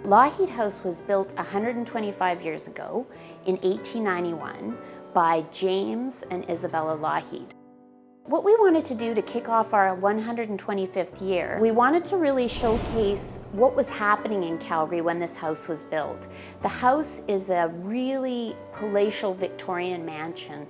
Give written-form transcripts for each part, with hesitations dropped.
Lougheed House was built 125 years ago in 1891 by James and Isabella Lougheed. What we wanted to do to kick off our 125th year, we wanted to really showcase what was happening in Calgary when this house was built. The house is a really palatial Victorian mansion.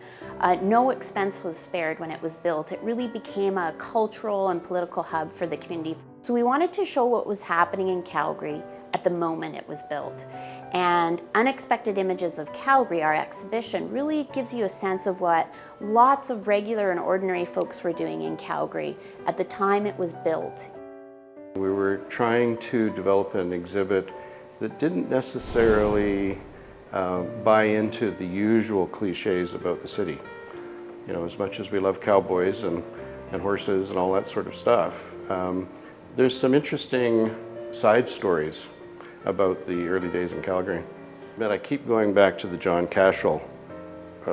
No expense was spared when it was built. It really became a cultural and political hub for the community. So we wanted to show what was happening in Calgary at the moment it was built. And Unexpected Images of Calgary, our exhibition, really gives you a sense of what lots of regular and ordinary folks were doing in Calgary at the time it was built. We were trying to develop an exhibit that didn't necessarily buy into the usual cliches about the city. You know, as much as we love cowboys and horses and all that sort of stuff, there's some interesting side stories about the early days in Calgary. But I keep going back to the John Cashel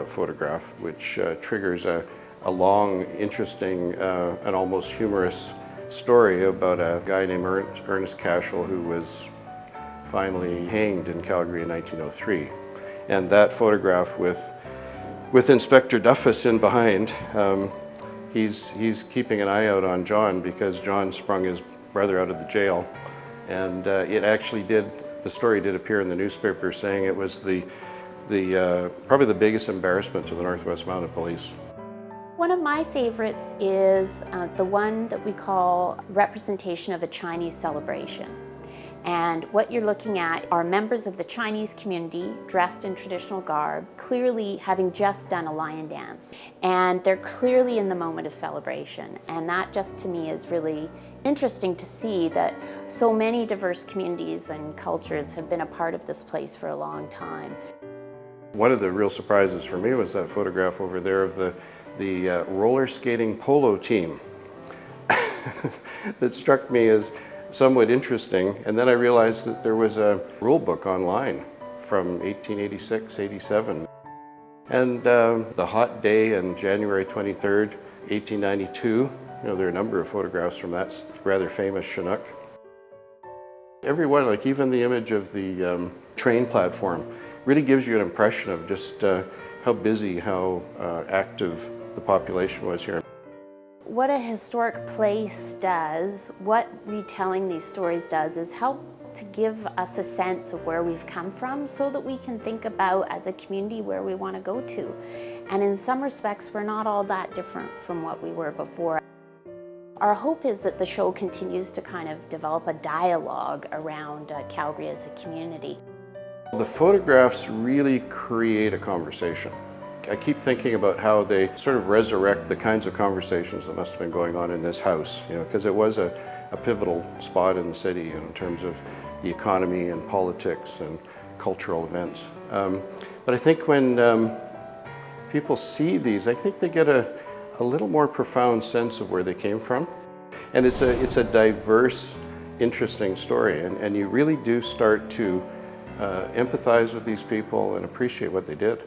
photograph, which triggers a long, interesting, and almost humorous story about a guy named Ernest Cashel who was finally hanged in Calgary in 1903. And that photograph with Inspector Duffus in behind, he's keeping an eye out on John because John sprung his brother out of the jail. And the story did appear in the newspaper saying it was probably the biggest embarrassment to the Northwest Mounted Police. One of my favorites is the one that we call Representation of a Chinese Celebration. And what you're looking at are members of the Chinese community dressed in traditional garb, clearly having just done a lion dance. And they're clearly in the moment of celebration. And that just to me is really interesting to see that so many diverse communities and cultures have been a part of this place for a long time. One of the real surprises for me was that photograph over there of the roller skating polo team. That struck me as somewhat interesting, and then I realized that there was a rule book online from 1886, 87. And the hot day on January 23rd, 1892, you know, there are a number of photographs from that rather famous Chinook. Every one, like even the image of the train platform, really gives you an impression of just how busy, how active the population was here. What a historic place does, what retelling these stories does, is help to give us a sense of where we've come from so that we can think about as a community where we want to go to. And in some respects, we're not all that different from what we were before. Our hope is that the show continues to kind of develop a dialogue around Calgary as a community. The photographs really create a conversation. I keep thinking about how they sort of resurrect the kinds of conversations that must have been going on in this house, you know, because it was a pivotal spot in the city in terms of the economy and politics and cultural events. But I think when people see these, I think they get a little more profound sense of where they came from. And it's a diverse, interesting story, and you really do start to empathize with these people and appreciate what they did.